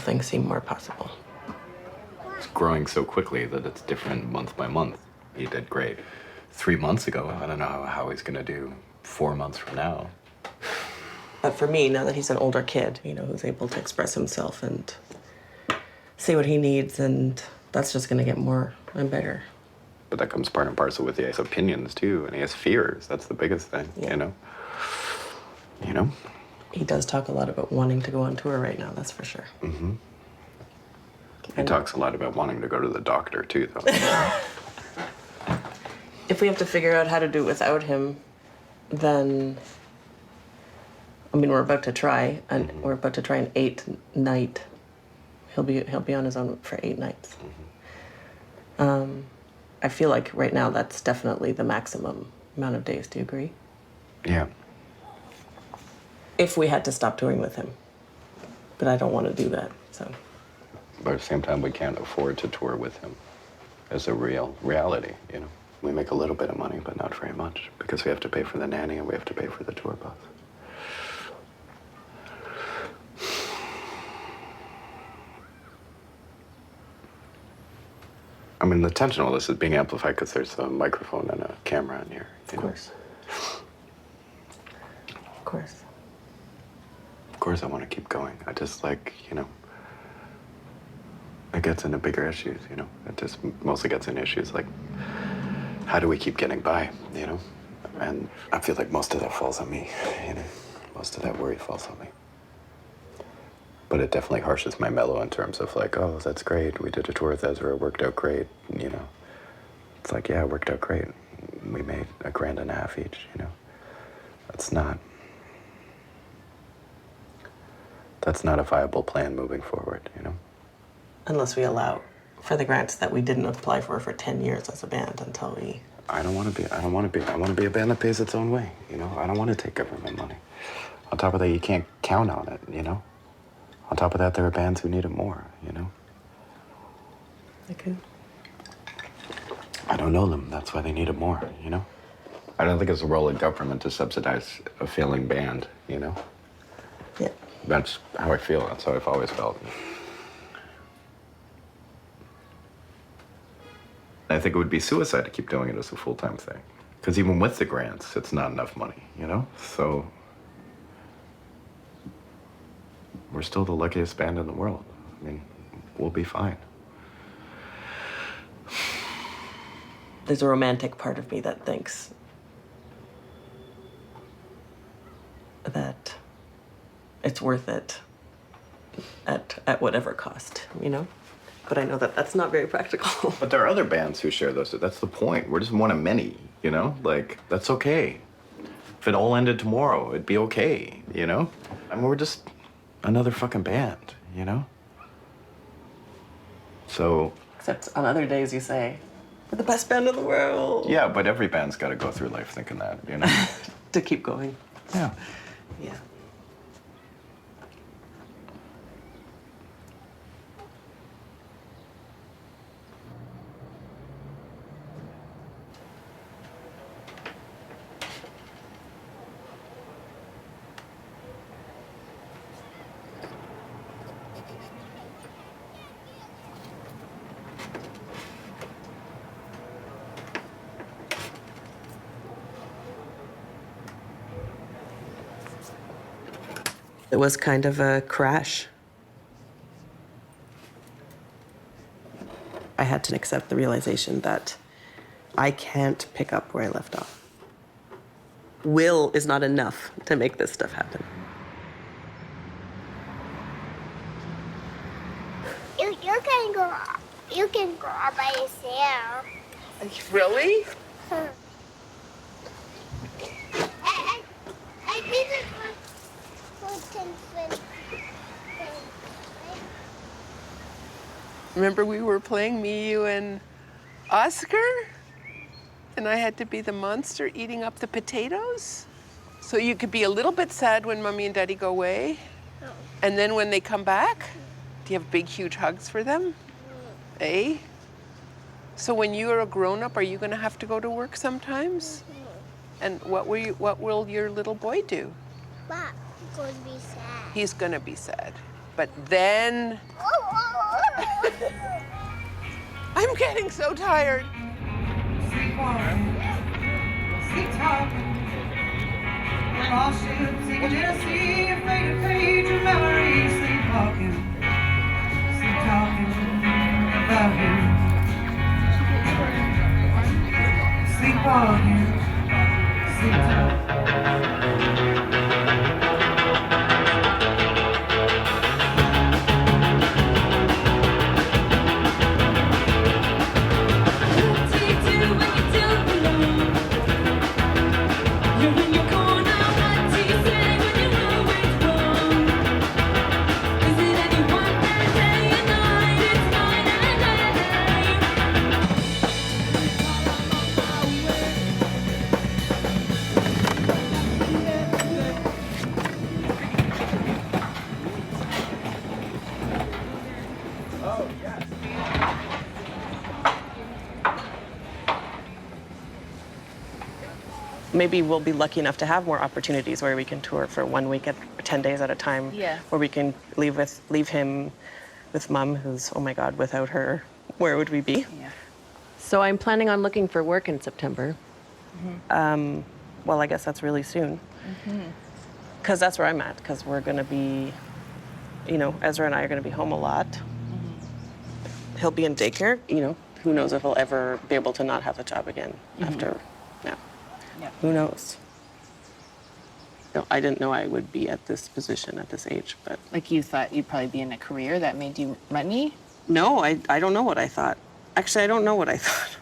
things seem more possible. It's growing so quickly that it's different month by month. He did great 3 months ago. I don't know how he's gonna do 4 months from now. But for me, now that he's an older kid, who's able to express himself and say what he needs, and that's just gonna get more and better. But that comes part and parcel with his opinions too, and he has fears. That's the biggest thing, Yeah. You know? He does talk a lot about wanting to go on tour right now, that's for sure. Mm-hmm. He talks a lot about wanting to go to the doctor too, though. If we have to figure out how to do it without him, then, we're about to try, and we're about to try an 8-night. He'll be on his own for 8 nights. I feel like right now that's definitely the maximum amount of days. Do you agree? Yeah. If we had to stop touring with him, but I don't want to do that. So. But at the same time, we can't afford to tour with him as a reality. We make a little bit of money, but not very much, because we have to pay for the nanny and we have to pay for the tour bus. The tension of all this is being amplified because there's a microphone and a camera in here. Of course. Of course. Of course I want to keep going. I just it gets into bigger issues, It just mostly gets into issues like, how do we keep getting by, And I feel like most of that falls on me, Most of that worry falls on me. But it definitely harshes my mellow in terms of like, oh, that's great. We did a tour with Ezra, it worked out great, It's like, yeah, it worked out great. We made $1.5 grand each, That's not a viable plan moving forward, Unless we allow for the grants that we didn't apply for 10 years as a band until we... I want to be a band that pays its own way, I don't want to take government money. On top of that, you can't count on it, On top of that, there are bands who need it more, Okay. I don't know them. That's why they need it more, I don't think it's the role of government to subsidize a failing band, Yeah. That's how I feel. That's how I've always felt. I think it would be suicide to keep doing it as a full-time thing. Because even with the grants, it's not enough money, So we're still the luckiest band in the world. We'll be fine. There's a romantic part of me that thinks that it's worth it at whatever cost, But I know that that's not very practical. But there are other bands who share those. That's the point. We're just one of many, That's okay. If it all ended tomorrow, it'd be okay, We're just another fucking band, So... Except on other days you say, we're the best band in the world. Yeah, but every band's got to go through life thinking that, To keep going. Yeah. Yeah. It was kind of a crash. I had to accept the realization that I can't pick up where I left off. Will is not enough to make this stuff happen. You can go all by yourself. Really? I didn't Remember we were playing, me, you, and Oscar? And I had to be the monster eating up the potatoes? So you could be a little bit sad when Mommy and Daddy go away? No. And then when they come back, do you have big, huge hugs for them? Eh? So when you are a grown-up, are you gonna have to go to work sometimes? And what will your little boy do? But he's going to be sad. He's gonna be sad. But then I'm getting so tired. Sleepwalking, sleep talking. We're lost ships sinking in a sea of faded page of memories. Sleepwalking, sleep talking about you. Sleepwalking, sleep talking. Maybe we'll be lucky enough to have more opportunities where we can tour for 1 week, 10 days at a time. Yeah. Where we can leave him with Mom, who's, oh my God, without her, where would we be? Yeah. So I'm planning on looking for work in September. Well, I guess that's really soon. Because that's where I'm at, because we're going to be, Ezra and I are going to be home a lot. He'll be in daycare, who knows if he'll ever be able to not have a job again after, yeah. Who knows? No, I didn't know I would be at this position at this age, but. Like you thought you'd probably be in a career that made you money? No, I don't know what I thought. Actually, I don't know what I thought.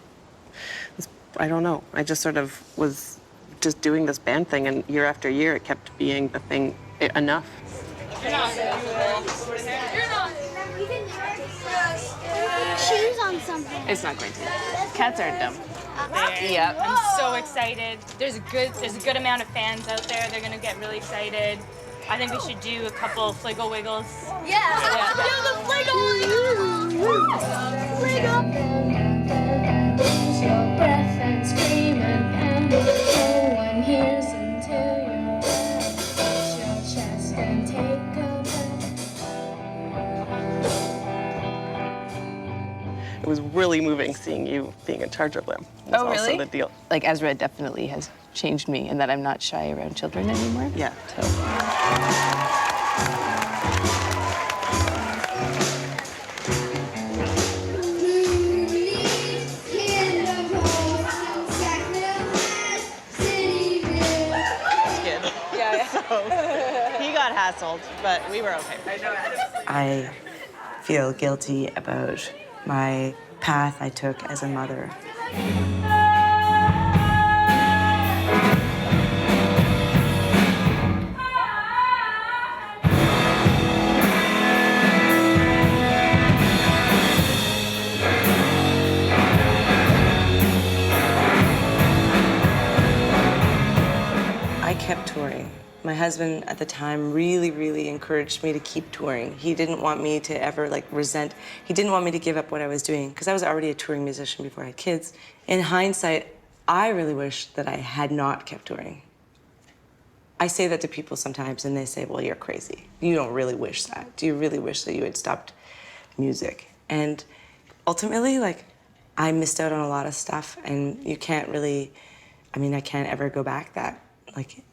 I don't know. I just sort of was just doing this band thing, and year after year, it kept being the thing enough. Shoes on something. It's not going to. Cats are dumb. Yeah, I'm so excited. There's a good amount of fans out there. They're gonna get really excited. I think we should do a couple Fliggle Wiggles. Yeah. Do the Fliggle. Lose your breath and scream and no one hears until you're dead. Push your chest and take a breath. It was really moving seeing you being in charge of them. That's Oh, really? Also the deal. Like Ezra definitely has changed me in that I'm not shy around children anymore. Yeah. So. He got hassled, but we were okay. I feel guilty about my path I took as a mother. I kept touring. My husband at the time really, really encouraged me to keep touring. He didn't want me to ever resent. He didn't want me to give up what I was doing because I was already a touring musician before I had kids. In hindsight, I really wish that I had not kept touring. I say that to people sometimes and they say, well, you're crazy. You don't really wish that. Do you really wish that you had stopped music? And ultimately, I missed out on a lot of stuff and you can't really, I can't ever go back that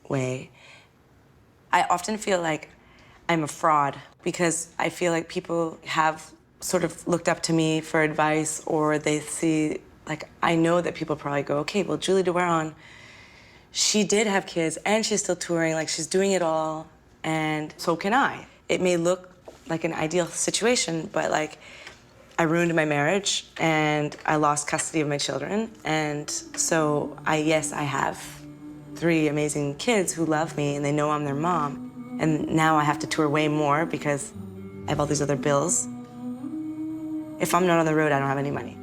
way. I often feel like I'm a fraud because I feel like people have sort of looked up to me for advice, or they see, I know that people probably go, okay, well, Julie DeWaron, she did have kids and she's still touring, she's doing it all, and so can I. It may look like an ideal situation, but I ruined my marriage and I lost custody of my children, and so I have 3 amazing kids who love me and they know I'm their mom. And now I have to tour way more because I have all these other bills. If I'm not on the road, I don't have any money.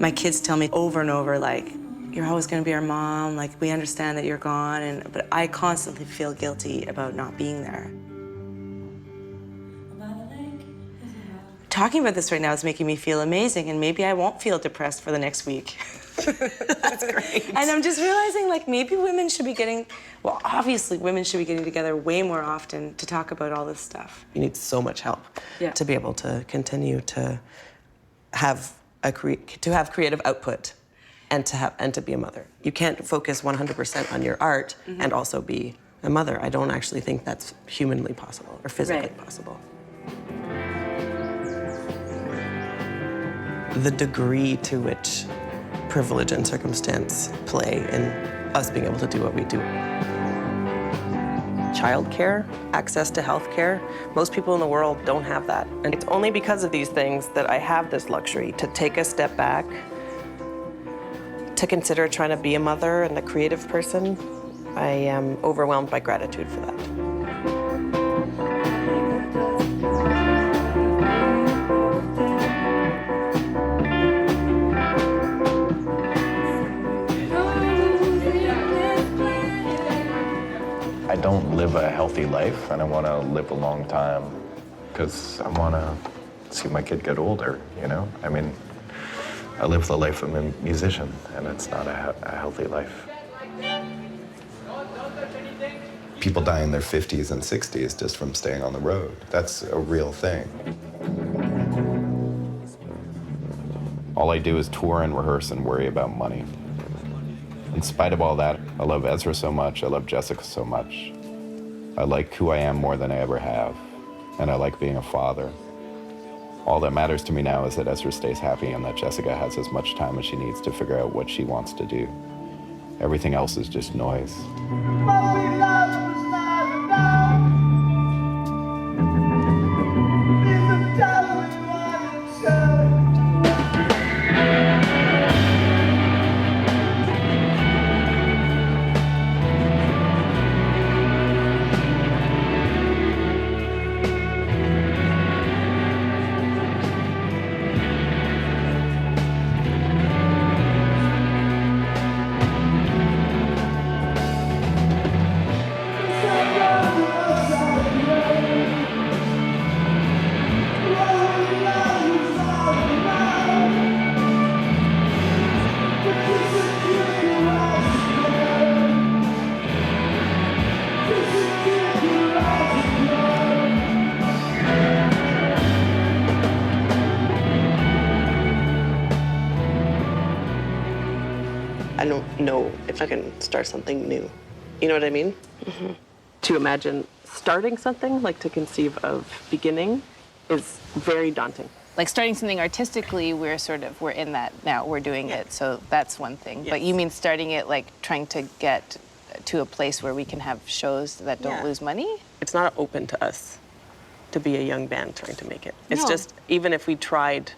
My kids tell me over and over, you're always gonna be our mom, we understand that you're gone, but I constantly feel guilty about not being there. Talking about this right now is making me feel amazing, and maybe I won't feel depressed for the next week. That's great. And I'm just realizing, like, maybe women should be getting, well, obviously women should be getting together way more often to talk about all this stuff. You need so much help to be able to continue to have creative output and to be a mother. You can't focus 100% on your art and also be a mother. I don't actually think that's humanly possible or physically possible. The degree to which privilege and circumstance play in us being able to do what we do. Childcare, access to health care, most people in the world don't have that. And it's only because of these things that I have this luxury to take a step back, to consider trying to be a mother and a creative person. I am overwhelmed by gratitude for that. I don't live a healthy life, and I want to live a long time because I want to see my kid get older, you know? I mean, I live the life of a musician, and it's not a healthy life. People die in their 50s and 60s just from staying on the road. That's a real thing. All I do is tour and rehearse and worry about money. In spite of all that, I love Ezra so much, I love Jessica so much. I like who I am more than I ever have, and I like being a father. All that matters to me now is that Ezra stays happy and that Jessica has as much time as she needs to figure out what she wants to do. Everything else is just noise. I don't know if I can start something new. You know what I mean? To imagine starting something, like to conceive of beginning, is very daunting. Like starting something artistically, we're in that now, we're doing it, so that's one thing. But you mean starting it, like trying to get to a place where we can have shows that don't lose money? It's not open to us to be a young band trying to make it. It's No. just, even if we tried,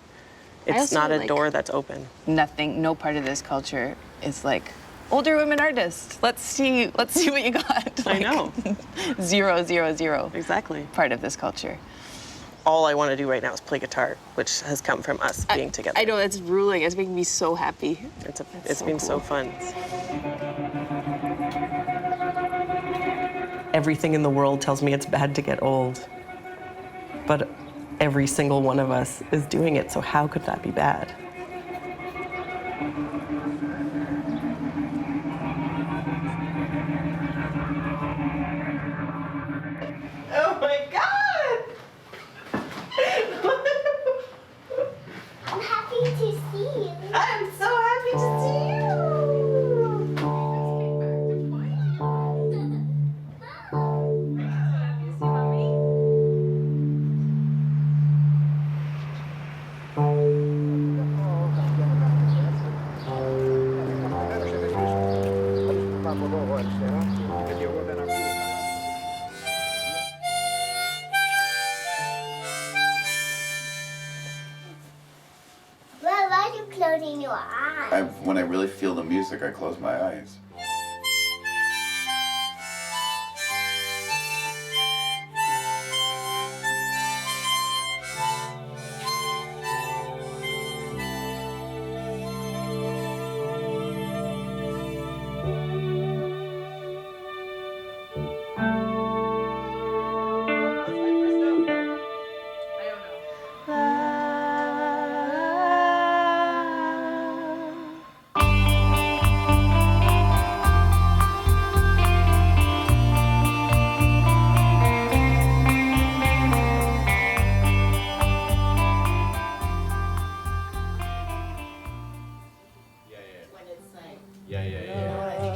it's also not a like- door that's open. No part of this culture is like, older women artists, let's see what you got. I know. 0, 0, 0. Exactly. Part of this culture. All I want to do right now is play guitar, which has come from us being together. I know, it's ruling. It's making me so happy. It's so been cool. so fun. Everything in the world tells me it's bad to get old, but every single one of us is doing it, so how could that be bad? Oh my God! I'm happy to see you. I'm so happy to see you! Why are you closing your eyes? When I really feel the music, I close my eyes. Yeah.